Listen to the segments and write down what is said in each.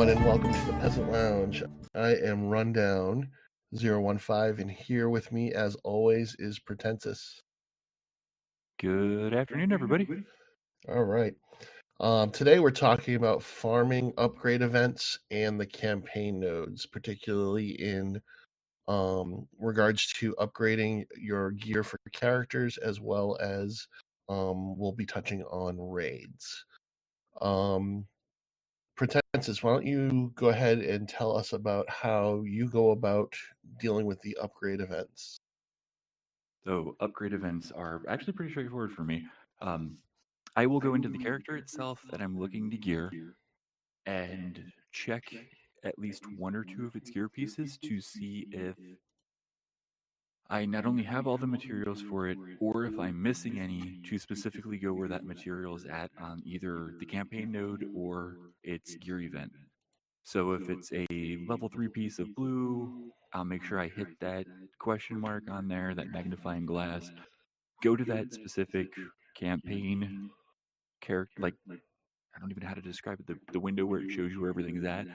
everyone, and welcome to the Peasant Lounge. I am Rundown 015, and here with me, as always, is Protensis. Good afternoon, everybody. All right. Today we're talking about farming upgrade events and the campaign nodes, particularly in regards to upgrading your gear for characters, as well as we'll be touching on raids. Protensis, why don't you go ahead and tell us about how you go about dealing with the upgrade events? So, upgrade events are actually pretty straightforward for me. I will go into the character itself that I'm looking to gear and check at least one or two of its gear pieces to see if I not only have all the materials for it, or if I'm missing any, to specifically go where that material is at on either the campaign node or its gear event. So if it's a level 3 piece of blue, I'll make sure I hit that question mark on there, that magnifying glass, go to that specific campaign character, like, I don't even know how to describe it, the window where it shows you where everything's at.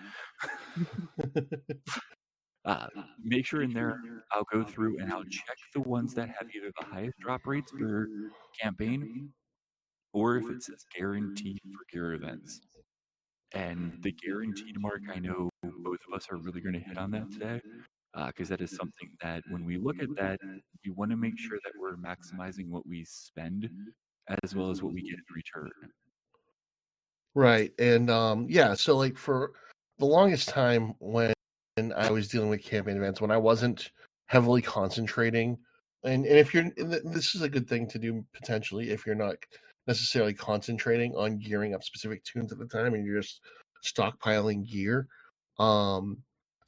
Make sure in there, I'll go through and I'll check the ones that have either the highest drop rates for campaign, or if it says guaranteed for gear events. And the guaranteed mark, I know both of us are really going to hit on that today, because that is something that when we look at that, we want to make sure that we're maximizing what we spend as well as what we get in return. Right. And yeah, so like for the longest time when I was dealing with campaign events, when I wasn't heavily concentrating, and if you're, this is a good thing to do potentially if you're not necessarily concentrating on gearing up specific tunes at the time and you're just stockpiling gear. So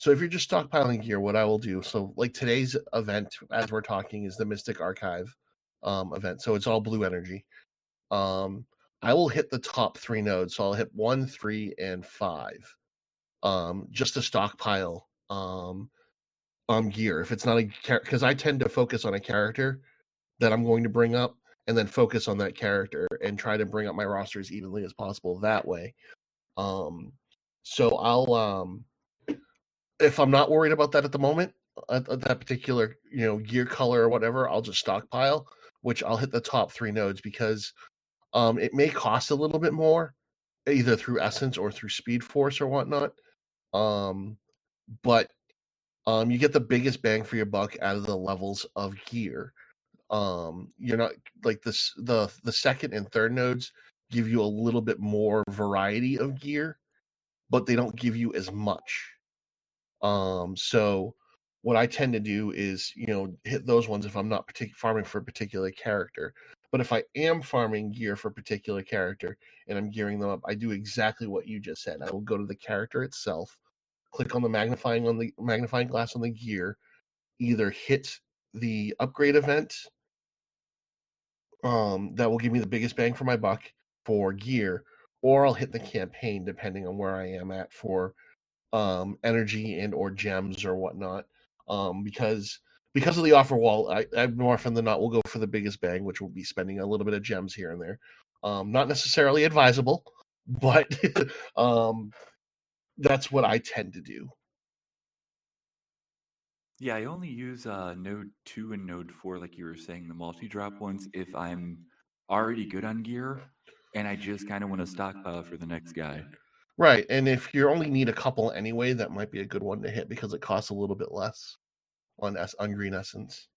if you're just stockpiling gear, what I will do, so like today's event, as we're talking, is the Mystic Archive event. So it's all blue energy. I will hit the top 3 nodes. So I'll hit 1, 3, and 5. Just to stockpile gear. If it's not a character, because I tend to focus on a character that I'm going to bring up and then focus on that character and try to bring up my roster as evenly as possible that way. So I'll if I'm not worried about that at the moment, at that particular, gear color or whatever, I'll just stockpile, which I'll hit the top 3 nodes because it may cost a little bit more, either through Essence or through Speed Force or whatnot. But you get the biggest bang for your buck out of the levels of gear. You're not like this. The second and third nodes give you a little bit more variety of gear, but they don't give you as much. So what I tend to do is, hit those ones if I'm not farming for a particular character. But if I am farming gear for a particular character and I'm gearing them up, I do exactly what you just said. I will go to the character itself, click on the magnifying glass on the gear, either hit the upgrade event that will give me the biggest bang for my buck for gear, or I'll hit the campaign depending on where I am at for energy and or gems or whatnot. Because of the offer wall, I more often than not will go for the biggest bang, which will be spending a little bit of gems here and there. Not necessarily advisable, but that's what I tend to do. Yeah, I only use Node 2 and Node 4, like you were saying, the multi-drop ones, if I'm already good on gear and I just kind of want to stockpile for the next guy. Right, and if you only need a couple anyway, that might be a good one to hit because it costs a little bit less on Green Essence.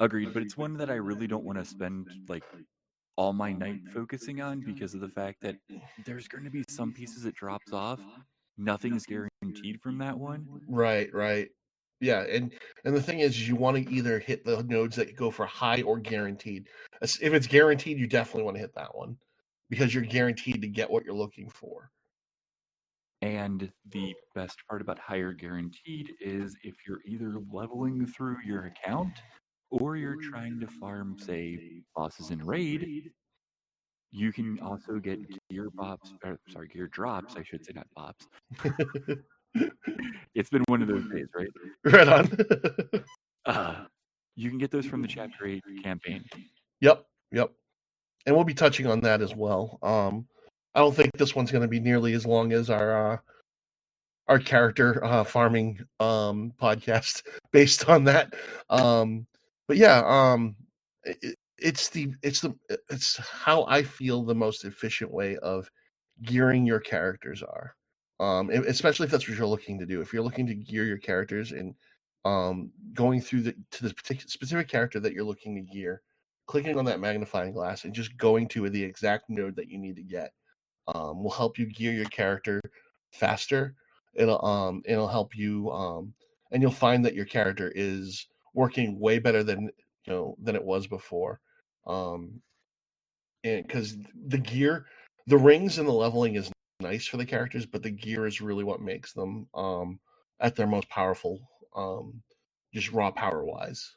Agreed, but it's one that I really don't want to spend like all my night focusing on because of the fact that there's going to be some pieces it drops off. Nothing is guaranteed from that one. Right. Yeah, and the thing is, you want to either hit the nodes that go for high or guaranteed. If it's guaranteed, you definitely want to hit that one because you're guaranteed to get what you're looking for. And the best part about higher guaranteed is if you're either leveling through your account or you're trying to farm, say, bosses in raid, you can also get gear drops, I should say, not bops. It's been one of those days, right? Right on. You can get those from the Chapter 8 campaign. Yep. And we'll be touching on that as well. I don't think this one's going to be nearly as long as our character farming podcast based on that. But yeah, it's how I feel the most efficient way of gearing your characters are. Especially if that's what you're looking to do. If you're looking to gear your characters and going through the particular specific character that you're looking to gear, clicking on that magnifying glass and just going to the exact node that you need to get will help you gear your character faster. It'll help you and you'll find that your character is working way better than it was before. Um, and because the rings and the leveling is nice for the characters, but the gear is really what makes them at their most powerful, just raw power wise.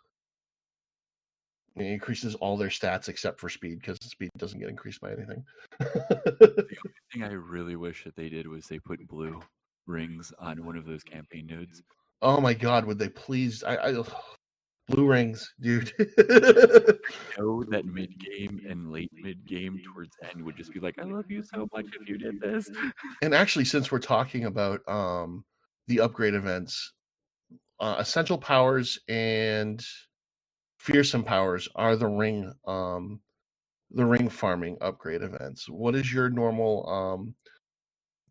It increases all their stats except for speed because speed doesn't get increased by anything. The only thing I really wish that they did was they put blue rings on one of those campaign nodes. Oh my god, would they please? Blue rings, dude. Know that mid game and late mid game towards end would just be like, I love you so much if you did this. And actually, since we're talking about the upgrade events, essential powers and fearsome powers are the ring farming upgrade events. What is your normal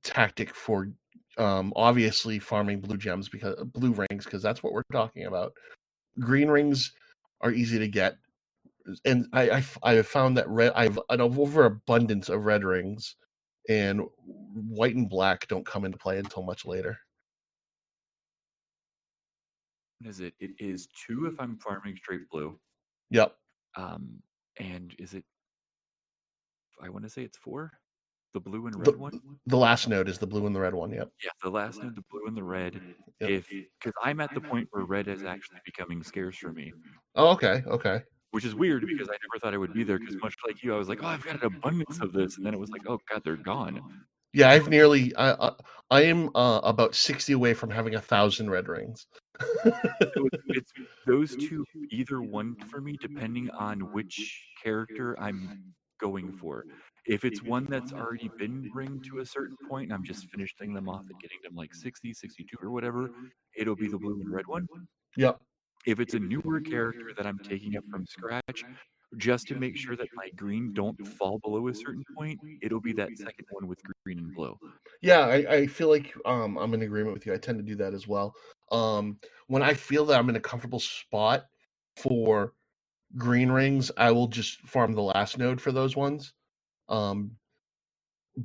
tactic for obviously farming blue gems because blue rings because that's what we're talking about. Green rings are easy to get, and I have found that I've an overabundance of red rings, and white and black don't come into play until much later. What is it? It is 2 if I'm farming straight blue. Yep. And is it, I want to say it's 4? The blue and The, red one? the last node is the blue and the red one. Yep. Yeah, the last node, the blue and the red. Yep. Because I'm at the point where red is actually becoming scarce for me, Oh, okay. Okay. which is weird because I never thought I would be there. Because much like you, I was like, oh, I've got an abundance of this, and then it was like, oh god, they're gone. Yeah, I've nearly. I am about 60 away from having 1,000 red rings. So it's those two, either one for me, depending on which character I'm going for. If it's one that's already been ringed to a certain point and I'm just finishing them off and getting them like 60, 62 or whatever, it'll be the blue and red one. Yep. If it's a newer character that I'm taking up from scratch, just to make sure that my green don't fall below a certain point, it'll be that second one with green and blue. Yeah, I feel like I'm in agreement with you. I tend to do that as well. When I feel that I'm in a comfortable spot for green rings, I will just farm the last node for those ones. Um,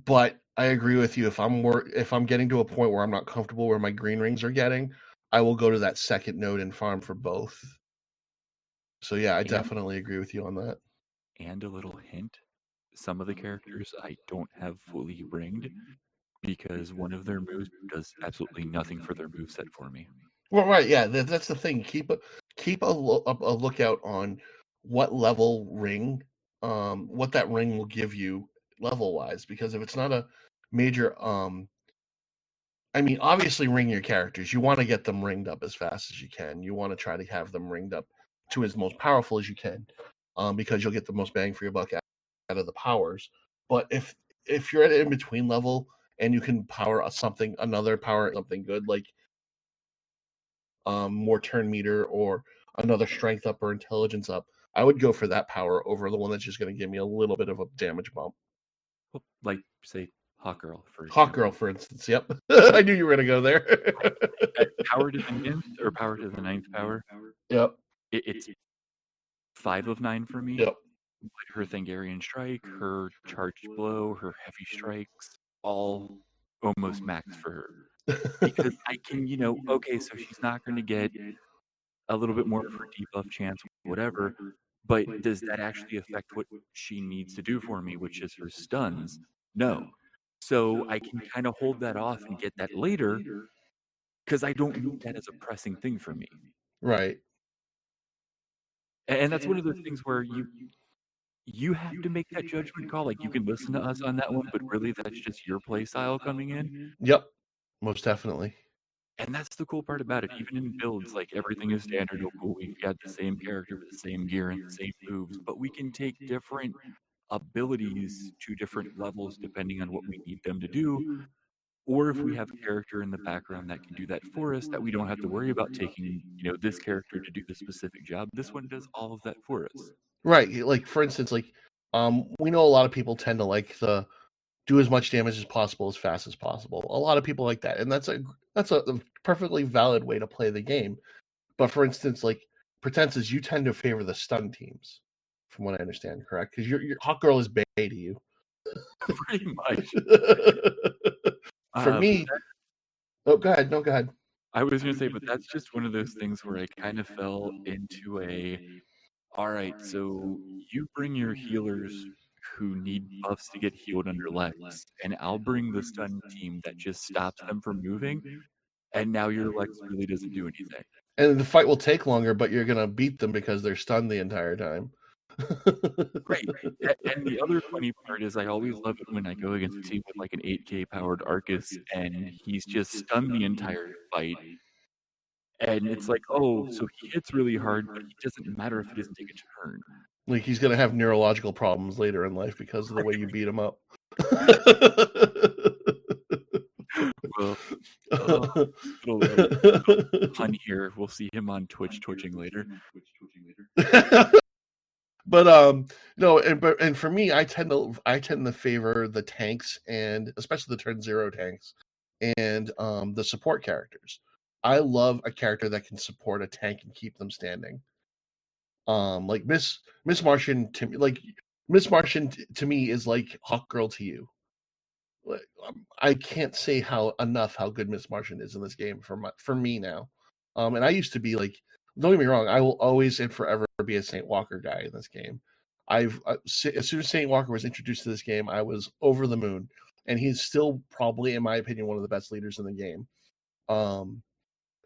but I agree with you. If I'm getting to a point where I'm not comfortable where my green rings are getting, I will go to that second node and farm for both. So yeah, I And definitely agree with you on that. and a little hint, some of the characters I don't have fully ringed because one of their moves does absolutely nothing for their move set for me. Well, right, yeah, that's the thing. Keep a lookout on what level ring, what that ring will give you level wise. Because if it's not a major, I mean, obviously, ring your characters. You want to get them ringed up as fast as you can. You want to try to have them ringed up to as most powerful as you can, because you'll get the most bang for your buck out of the powers. But if you're at an in between level and you can another power something good like more turn meter or another strength up or intelligence up, I would go for that power over the one that's just going to give me a little bit of a damage bump. Well, like, say, Hawk Girl, for Hawk Girl, example. for instance. Yep, I knew you were going to go there. At power to the 9th or power to the 9th power, Yep. it's 5 of 9 for me. Yep. Her Thangarian Strike, her Charged Blow, her Heavy Strikes, all almost max for her. Because I can, okay, so she's not going to get a little bit more of her debuff chance, whatever, but does that actually affect what she needs to do for me, which is her stuns? No. So I can kind of hold that off and get that later because I don't need that as a pressing thing for me. Right. And that's one of those things where you have to make that judgment call. Like, you can listen to us on that one, but really that's just your play style coming in. Yep. Most definitely. And that's the cool part about it. Even in builds, like, everything is standard. Oh, cool. We've got the same character with the same gear and the same moves, but we can take different abilities to different levels depending on what we need them to do, or if we have a character in the background that can do that for us, that we don't have to worry about taking, this character to do the specific job. This one does all of that for us. Right. Like for instance, like we know a lot of people tend to like the do as much damage as possible as fast as possible. A lot of people like that, and that's a perfectly valid way to play the game. But for instance, like Protensis, you tend to favor the stun teams, from what I understand, correct? Because your Hawk Girl is Bay to you. Pretty much. For But me, oh, go ahead. No, go ahead. I was going to say, but that's just one of those things where I kind of fell into all right, so you bring your healers who need buffs to get healed under Lex, and I'll bring the stun team that just stops them from moving, and now your Lex really doesn't do anything. And the fight will take longer, but you're gonna beat them because they're stunned the entire time. Right. And the other funny part is I always love it when I go against a team with like an 8K powered Arcus and he's just stunned the entire fight. And it's like, oh, so he hits really hard, but it doesn't matter if he doesn't take a turn. Like he's gonna have neurological problems later in life because of the way you beat him up. Well, little pun here. We'll see him on Twitch twitching later. But no, and for me, I tend to favor the tanks, and especially the turn zero tanks, and the support characters. I love a character that can support a tank and keep them standing. Like Miss Martian to me, like Miss Martian to me is like Hawk Girl to you. I can't say how good Miss Martian is in this game for me now. And I used to be like, don't get me wrong, I will always and forever be a Saint Walker guy in this game. As soon as Saint Walker was introduced to this game, I was over the moon, and he's still probably, in my opinion, one of the best leaders in the game.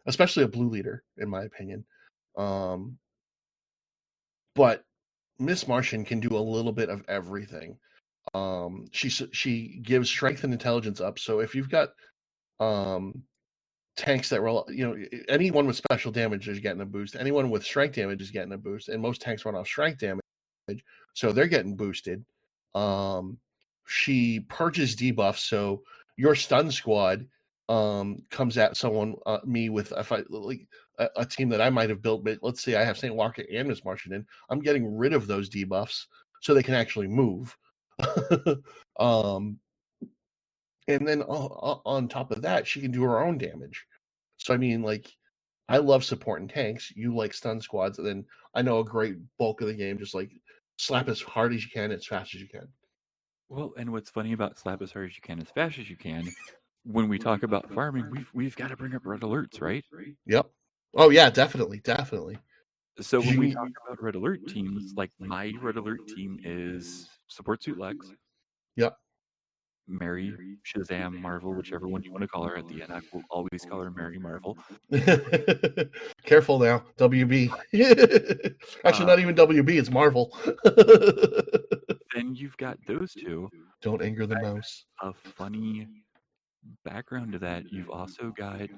Especially a blue leader, in my opinion. But Miss Martian can do a little bit of everything. She gives strength and intelligence up. So if you've got tanks that roll, anyone with special damage is getting a boost. Anyone with strength damage is getting a boost, and most tanks run off strength damage, so they're getting boosted. She purges debuffs, so your stun squad comes at someone, me with if I like a team that I might have built, but let's say I have Saint Walker and Miss Martian in, I'm getting rid of those debuffs so they can actually move. um, and then on top of that, she can do her own damage. So I mean, like, I love supporting tanks. You like stun squads, and then I know a great bulk of the game just like slap as hard as you can, as fast as you can. Well, and what's funny about slap as hard as you can, as fast as you can, when we talk about farming, we've got to bring up red alerts, right? Yep. Oh yeah, definitely. So when we talk about red alert teams, like my red alert team is support suit Lex. Yep. Mary, Shazam, Marvel, whichever one you want to call her. At the end, I will always call her Mary Marvel. Careful now, WB. Actually, not even WB, it's Marvel. Then you've got those two. Don't anger the mouse. A funny background to that, you've also got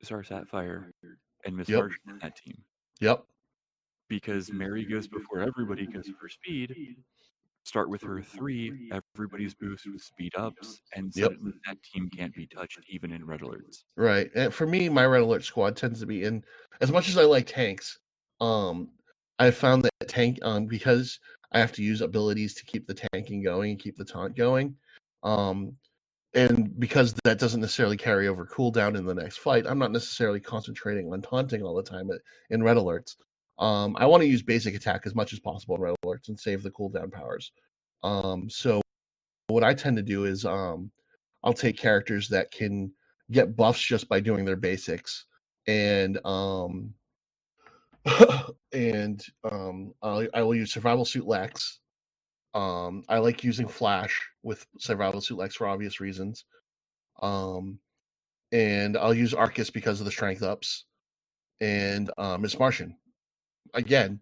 Star Sapphire and Miss Martian in that team. Yep. Because Mary goes before everybody because of her speed. Start with her 3, everybody's boost with speed ups, and suddenly that team can't be touched even in red alerts. Right. And for me, my red alert squad tends to be in, as much as I like tanks, I found that tank, because I have to use abilities to keep the tanking going and keep the taunt going. And because that doesn't necessarily carry over cooldown in the next fight, I'm not necessarily concentrating on taunting all the time in red alerts. I want to use basic attack as much as possible in red alerts and save the cooldown powers. So what I tend to do is I'll take characters that can get buffs just by doing their basics, and I will use Survival Suit Lex. I like using Flash with Survival Suit Lex for obvious reasons. And I'll use Arcus because of the strength ups, and Miss Martian. Again,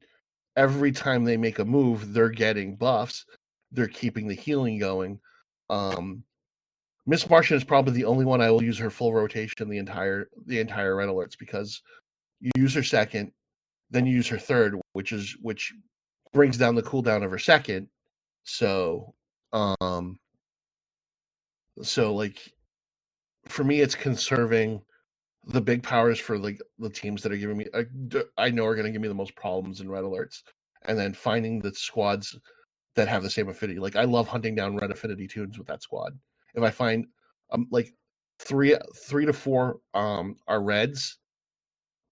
every time they make a move, they're getting buffs. They're keeping the healing going. Miss Martian is probably the only one I will use her full rotation the entire red alerts, because you use her second, then you use her third, which brings down the cooldown of her second. So, um, so like for me, it's conserving the big powers for like the teams that are giving me I know are going to give me the most problems in red alerts, and then finding the squads that have the same affinity. Like I love hunting down red affinity tunes with that squad. If I find like three to four are reds,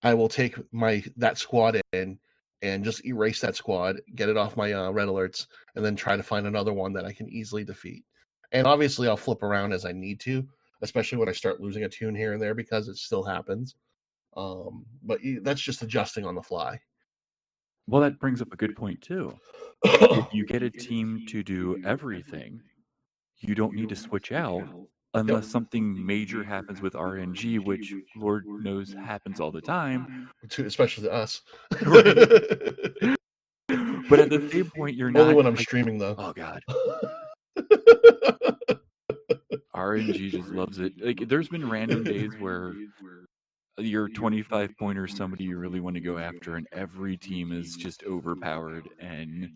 I will take that squad in and just erase that squad, get it off my red alerts, and then try to find another one that I can easily defeat. And obviously, I'll flip around as I need to, especially when I start losing a tune here and there because it still happens. But that's just adjusting on the fly. Well, that brings up a good point too. If you get a team to do everything, you don't need to switch out Yep. unless something major happens with RNG, which Lord knows happens all the time. Especially to us. Right. But at the same point, you're Only not when I'm like, streaming, though. oh God, RNG just loves it. Like, there's been random days where your 25 pointer is somebody you really want to go after, and every team is just overpowered. And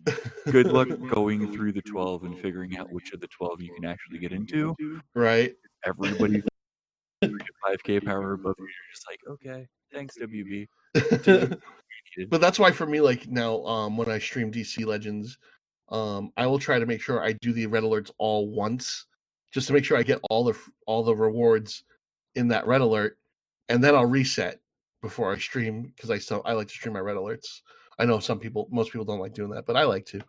good luck going through the 12 and figuring out which of the 12 you can actually get into. Right. Everybody's 5K power above you. You're just like, okay, thanks, WB. Didn't even know what you needed. But that's why for me, like now, when I stream DC Legends, I will try to make sure I do the red alerts all once, just to make sure I get all the rewards in that red alert, and then I'll reset before I stream because I like to stream my red alerts. I know most people don't like doing that, but I like to,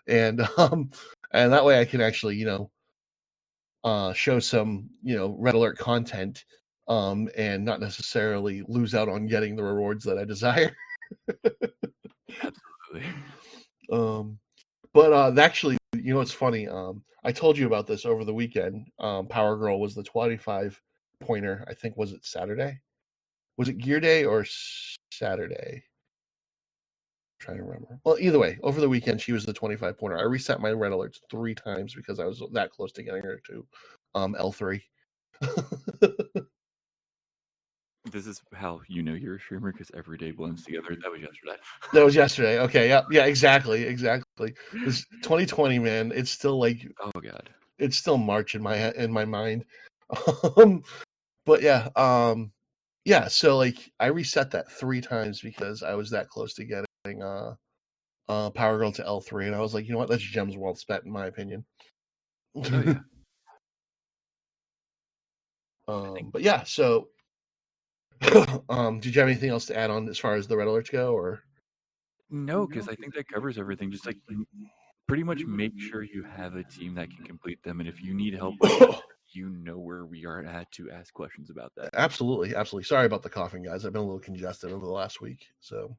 and and that way I can actually show some red alert content, and not necessarily lose out on getting the rewards that I desire. Absolutely. But actually, what's funny? I told you about this over the weekend. Power Girl was the 25 pointer. I think was it Saturday? Was it Gear Day or Saturday? I'm trying to remember. Well, either way, over the weekend she was the 25 pointer. I reset my red alerts 3 times because I was that close to getting her to L3. This is how you know you're a streamer because every day blends together. That was yesterday. That was yesterday. Okay, yeah, exactly. This 2020, man, it's still like Oh God. it's still March in my mind. Um, but yeah. So like I reset that 3 times because I was that close to getting Power Girl to L3, and I was like, you know what, that's gems well spent in my opinion. Oh yeah. I think But yeah, so did you have anything else to add on as far as the red alerts go, or? no, because I think that covers everything. Just like pretty much make sure you have a team that can complete them, and if you need help with that, you know where we are at to ask questions about that. Absolutely. Sorry about the coughing, guys. I've been a little congested over the last week, so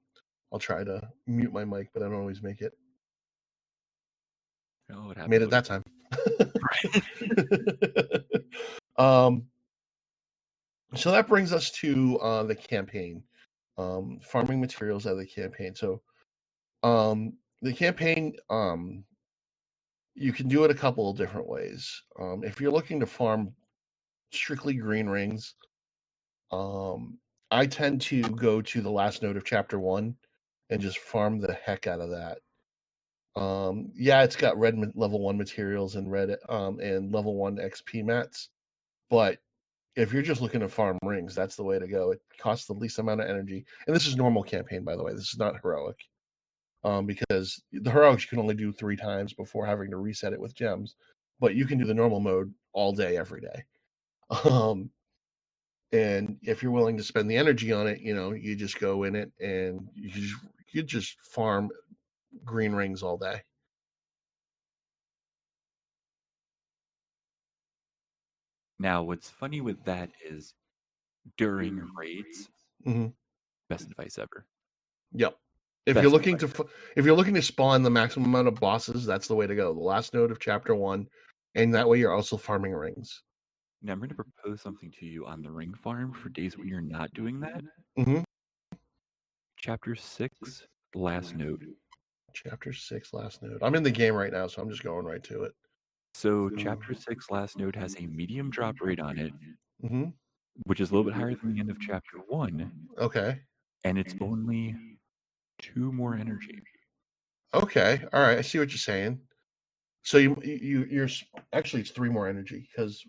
I'll try to mute my mic, but I don't always make it. Oh, it Made happens. it that time. um, so that brings us to the campaign, farming materials out of the campaign. So the campaign, you can do it a couple of different ways. If you're looking to farm strictly green rings, I tend to go to the last node of chapter 1 and just farm the heck out of that. Yeah, it's got red level 1 materials and red and level 1 XP mats, but if you're just looking to farm rings, that's the way to go. It costs the least amount of energy, and this is normal campaign, by the way. This is not heroic, because the heroics you can only do 3 times before having to reset it with gems, but you can do the normal mode all day, every day. Um, and if you're willing to spend the energy on it, you just go in it and you just farm green rings all day. Now, what's funny with that is during raids, Mm-hmm. best advice ever. Yep. If you're Best looking advice. to if you're looking to spawn the maximum amount of bosses, that's the way to go. The last node of chapter 1, and that way you're also farming rings. Now, I'm going to propose something to you on the ring farm for days when you're not doing that. Mm-hmm. Chapter 6, last node. Chapter 6, last node. I'm in the game right now, so I'm just going right to it. So, Chapter 6, last node has a medium drop rate on it, Mm-hmm. which is a little bit higher than the end of Chapter 1, Okay. and it's only 2 more energy. Okay, all right, I see what you're saying. So you're actually it's 3 more energy because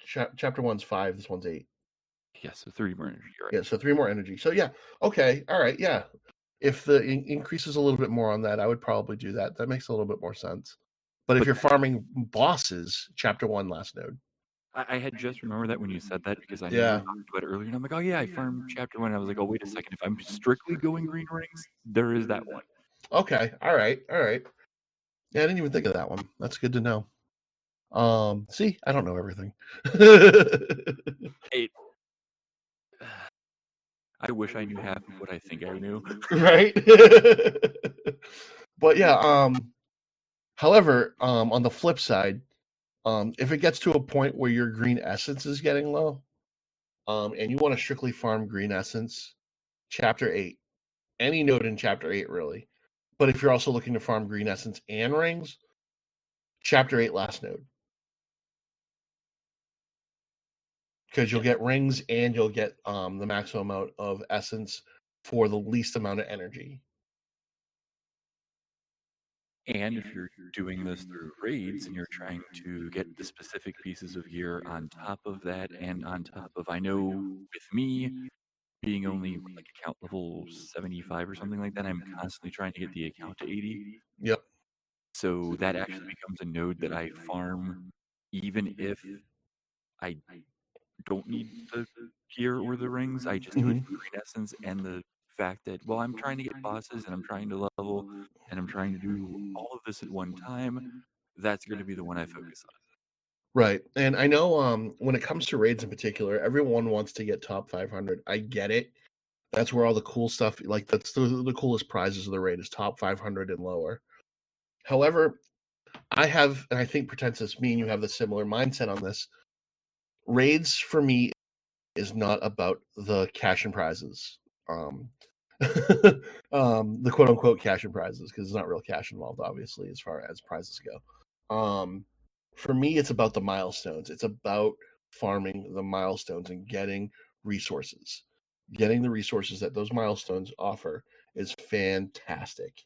chapter 1's 5, this one's 8. Yeah, so 3 more energy, right? Yeah, so 3 more energy. So yeah, okay, all right, yeah. If the increases a little bit more on that, I would probably do that. That makes a little bit more sense. But if But you're farming bosses, chapter 1 last node. I had just remembered that when you said that because I know we were Yeah. talking about it earlier, and I'm like, "Oh, yeah, I farmed chapter 1." I was like, "Oh, wait a second. If I'm strictly going green rings, there is that one." Okay. All right. All right. Yeah, I didn't even think of that one. That's good to know. See, I don't know everything. It I wish I knew half of what I think I knew. Right? But yeah, however, on the flip side, if it gets to a point where your green essence is getting low, and you want to strictly farm green essence, chapter 8, any node in chapter 8 really. But if you're also looking to farm green essence and rings, chapter 8 last node. Because you'll Yeah. get rings and you'll get the maximum amount of essence for the least amount of energy. And if you're doing this through raids and you're trying to get the specific pieces of gear on top of that and on top of I know with me being only like account level 75 or something like that, I'm constantly trying to get the account to 80. Yep. So that actually becomes a node that I farm even if I don't need the gear or the rings. I just do it Hmm. for green essence and the fact that, well, I'm trying to get bosses and I'm trying to level and I'm trying to do all of this at one time. That's going to be the one I focus on. Right. And I know when it comes to raids in particular, everyone wants to get top 500. I get it. That's where all the cool stuff, like that's the coolest prizes of the raid is top 500 and lower. However, I have, and I think Protensis, me and you have the similar mindset on this. Raids for me is not about the cash and prizes. Um, the quote unquote cash and prizes, because there's not real cash involved, obviously, as far as prizes go. For me, it's about the milestones. It's about farming the milestones and getting resources. Getting the resources that those milestones offer is fantastic.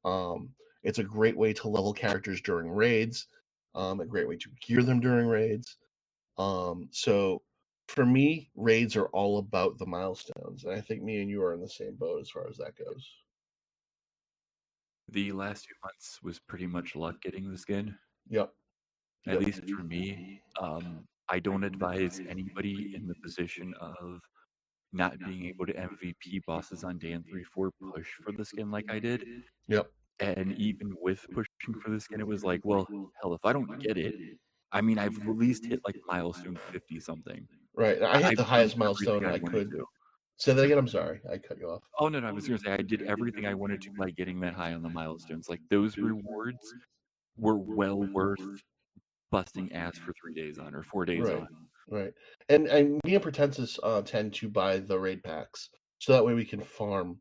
Um, it's a great way to level characters during raids, a great way to gear them during raids. So for me, raids are all about the milestones, and I think me and you are in the same boat as far as that goes. The last 2 months was pretty much luck getting the skin, Yep. at Yep. least for me. I don't advise anybody in the position of not being able to MVP bosses on day and 3-4 push for the skin like I did. Yep. And even with pushing for the skin, it was like, well, hell, if I don't get it, I mean, I've at least hit like milestone 50 something. Right. I hit I've the done highest everything milestone I I wanted could. to. Say that again. I'm sorry. I cut you off. Oh, no, no, I was going to say I did everything I wanted to by getting that high on the milestones. Like those rewards were well worth busting ass for 3 days on or 4 days Right. on. Right. And me and Pretensis tend to buy the raid packs so that way we can farm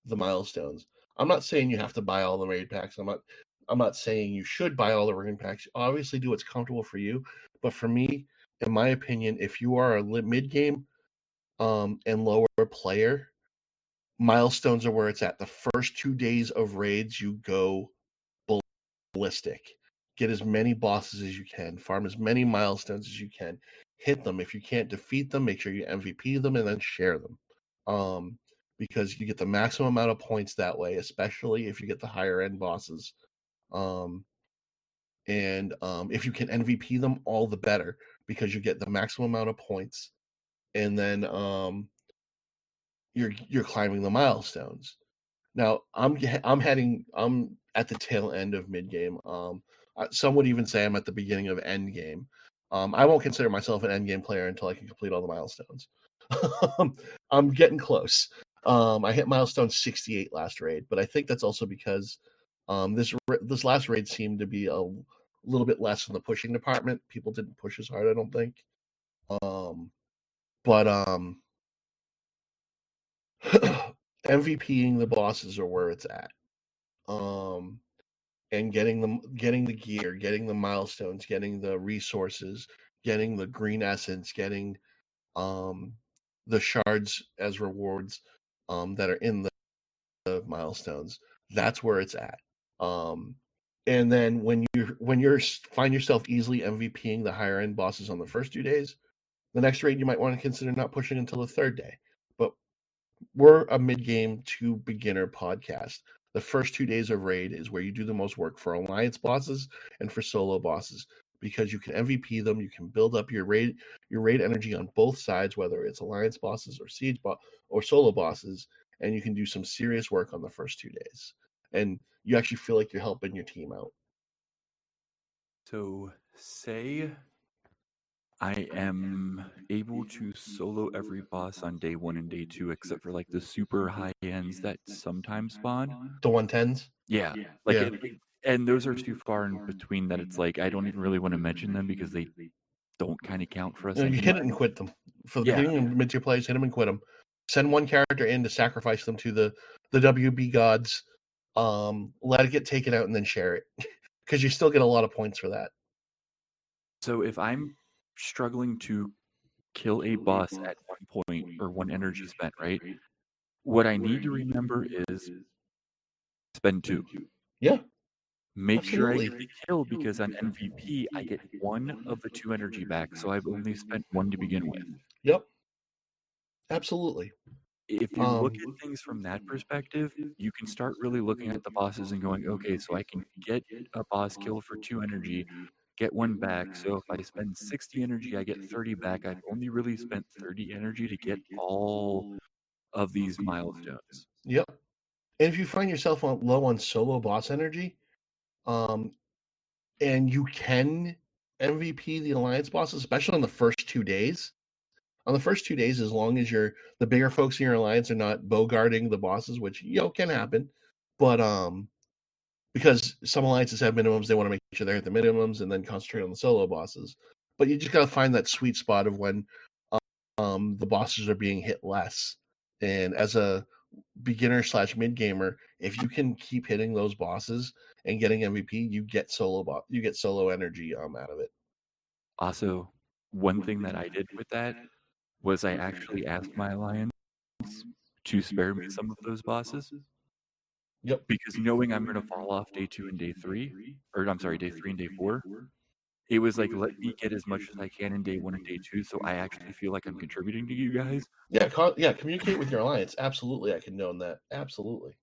the milestones. I'm not saying you have to buy all the raid packs. I'm not saying you should buy all the raid packs. Obviously do what's comfortable for you. But for me, in my opinion, if you are a mid game and lower player, milestones are where it's at. The first 2 days of raids, you go ballistic. Get as many bosses as you can, farm as many milestones as you can, hit them. If you can't defeat them, make sure you MVP them and then share them. Um, because you get the maximum amount of points that way, especially if you get the higher end bosses. Um, and if you can MVP them, all the better because you get the maximum amount of points, and then you're climbing the milestones. Now I'm at the tail end of mid game. Some would even say I'm at the beginning of end game. I won't consider myself an end game player until I can complete all the milestones. I'm getting close. I hit milestone 68 last raid, but I think that's also because this last raid seemed to be a little bit less in the pushing department. People didn't push as hard, I don't think. But MVPing the bosses are where it's at. Um, and getting the gear, getting the milestones, getting the resources, getting the green essence, getting um the shards as rewards that are in the milestones. That's where it's at. Um, and then when you find yourself easily MVPing the higher end bosses on the first 2 days, the next raid you might want to consider not pushing until the third day. But we're a mid game to beginner podcast. The first 2 days of raid is where you do the most work for alliance bosses and for solo bosses, because you can MVP them, you can build up your raid energy on both sides, whether it's alliance bosses or or solo bosses, and you can do some serious work on the first 2 days. And you actually feel like you're helping your team out. So, say I am able to solo every boss on day 1 and day 2, except for like the super high ends that sometimes spawn. The 110s? Yeah, like Yeah. it, and those are too far in between that it's like I don't even really want to mention them because they don't kind of count for us You anyway. hit it and quit them. For the Yeah. beginning and mid tier players, hit them and quit them. Send one character in to sacrifice them to the WB gods. Let it get taken out and then share it, because you still get a lot of points for that. So if I'm struggling to kill a boss at one point or one energy spent, right? What I need to remember is spend 2. Yeah, Make sure I absolutely. get the kill because on MVP I get 1 of the 2 energy back, so I've only spent 1 to begin with. Yep, absolutely. If you look Um, at things from that perspective, you can start really looking at the bosses and going, okay, so I can get a boss kill for 2 energy, get 1 back. So if I spend 60 energy, I get 30 back. I've only really spent 30 energy to get all of these milestones. yep. And if you find yourself low on solo boss energy, um, and you can MVP the alliance bosses, especially on the first 2 days. On the first 2 days, as long as the bigger folks in your alliance are not bogarting the bosses, which can happen, but because some alliances have minimums, they want to make sure they're at the minimums and then concentrate on the solo bosses. But you just got to find that sweet spot of when the bosses are being hit less. And as a beginner slash mid gamer, if you can keep hitting those bosses and getting MVP, you get solo energy out of it. Also, one thing that I did with that was I actually asked my alliance to spare me some of those bosses Yep. because knowing I'm going to fall off day 2 and day 3, or I'm sorry, day 3 and day 4, it was like, let me get as much as I can in day 1 and day 2 so I actually feel like I'm contributing to you guys. Yeah, communicate with your alliance. Absolutely, I condone that. Absolutely.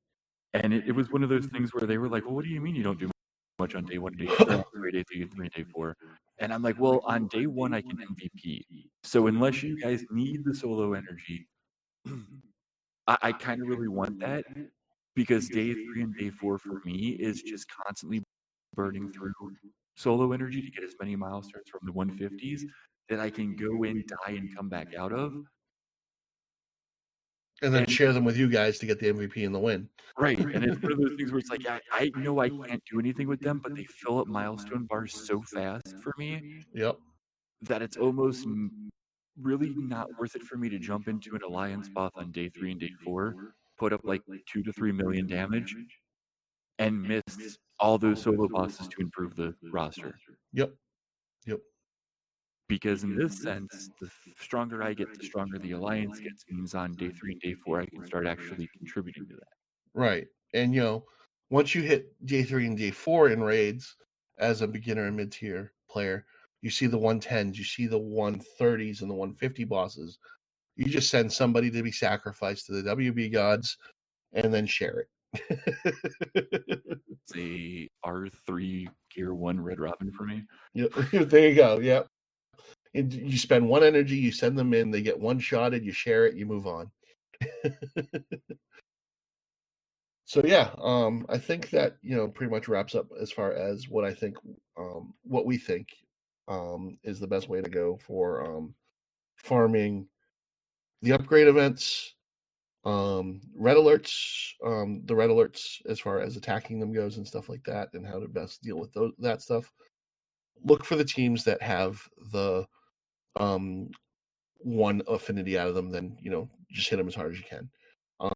And it was one of those things where they were like, well, what do you mean you don't do much on day 1 and day, or I'm sorry, day 3 and day 4? And I'm like, well, on day 1 I can MVP. So unless you guys need the solo energy, I kind of really want that because day 3 and day 4 for me is just constantly burning through solo energy to get as many milestones from the 150s that I can go in, die, and come back out of. And then And share them with you guys to get the MVP and the win. right, and it's one of those things where it's like I know I can't do anything with them, but they fill up milestone bars so fast for me Yep. that it's almost really not worth it for me to jump into an alliance boss on day 3 and day 4, put up like 2 to 3 million damage, and miss all those solo bosses to improve the roster. Yep. Yep. Because in this sense, the stronger I get, the stronger the alliance gets. Means on day 3 and day 4, I can start actually contributing to that. Right. And once you hit day 3 and day 4 in raids as a beginner and mid tier player, you see the 110s, you see the 130s and the 150 bosses. You just send somebody to be sacrificed to the WB gods and then share it. Say R3 Gear 1 Red Robin for me. Yep. There you go. Yep. And you spend one energy, you send them in, they get one shotted, you share it, you move on. So yeah, I think that pretty much wraps up as far as what I think, what we think is the best way to go for farming the upgrade events, the red alerts as far as attacking them goes and stuff like that, and how to best deal with that stuff. Look for the teams that have the um, one affinity out of them, then just hit them as hard as you can.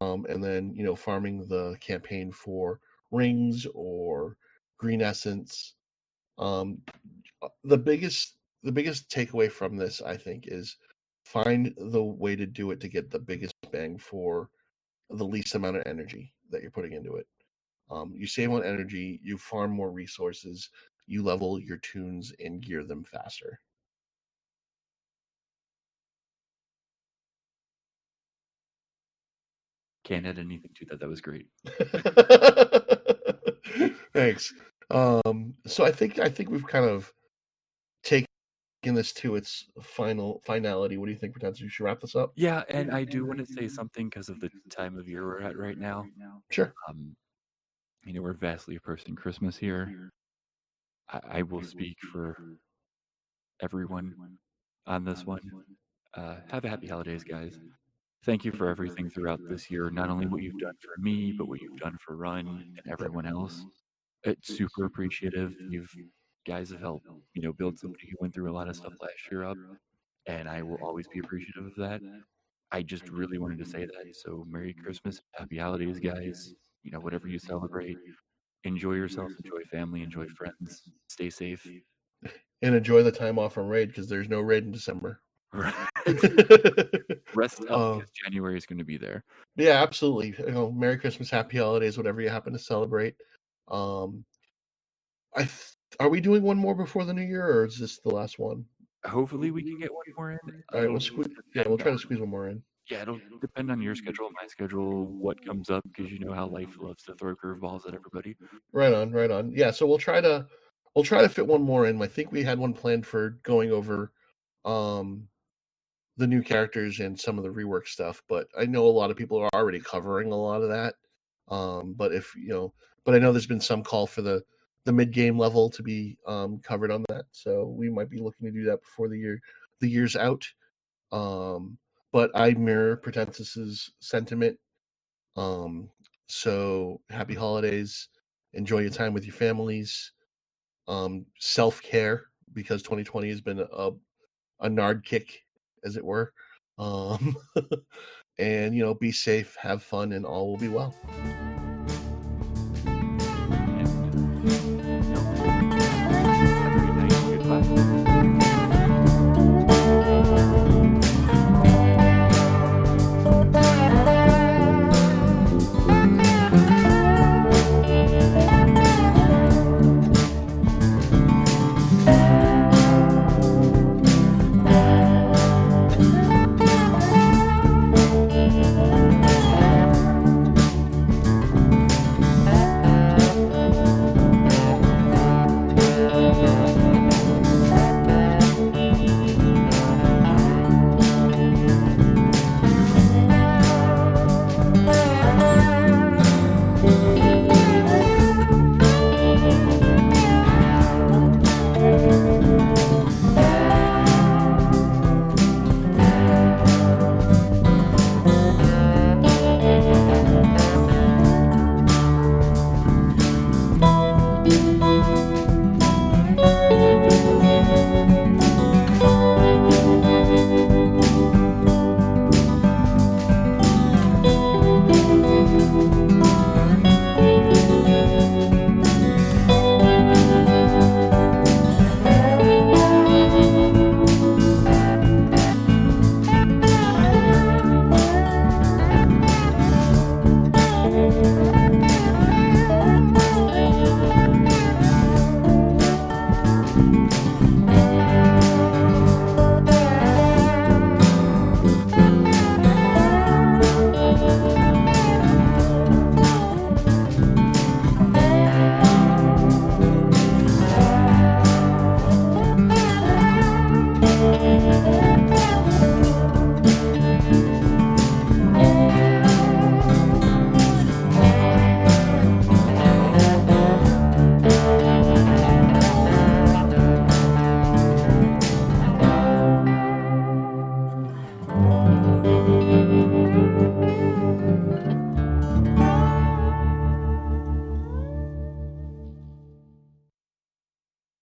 And then farming the campaign for rings or green essence. Um, the biggest takeaway from this, I think, is find the way to do it to get the biggest bang for the least amount of energy that you're putting into it. You save on energy, you farm more resources, you level your tunes and gear them faster. Can't add anything to that. That was great. Thanks. So I think we've kind of taken this to its finality. What do you think, Pretends? You should wrap this up? Yeah, and I do want to say something because of the time of year we're at right now. Sure. Um, we're vastly approaching Christmas here. I will speak for everyone on this one. Have a happy holidays, guys. Thank you for everything throughout this year. Not only what you've done for me, but what you've done for Run and Yep. everyone else. It's super appreciative. You've guys have helped, build somebody who went through a lot of stuff last year up, and I will always be appreciative of that. I just really wanted to say that. So Merry Christmas, Happy Holidays, guys. Whatever you celebrate, enjoy yourself, enjoy family, enjoy friends. Stay safe. And enjoy the time off from raid because there's no raid in December. Rest up uh, because January is going to be there. yeah, absolutely. Merry Christmas, Happy Holidays, whatever you happen to celebrate. Um, are we doing one more before the new year, or is this the last one? Hopefully, we can get one more in. All right, It'll we'll just yeah, we'll depend try to on squeeze one more in. yeah, it'll depend on your schedule, my schedule, what comes up, because you know how life loves to throw curveballs at everybody. Right on, right on. Yeah, so we'll try to fit one more in. I think we had one planned for going over um the new characters and some of the rework stuff, but I know a lot of people are already covering a lot of that. But if but I know there's been some call for the mid game level to be covered on that, so we might be looking to do that before the year's out. Um, but I mirror Pretensis's sentiment. Um, so happy holidays, enjoy your time with your families. Self care because 2020 has been a nard kick, as it were. Um, and be safe, have fun, and all will be well.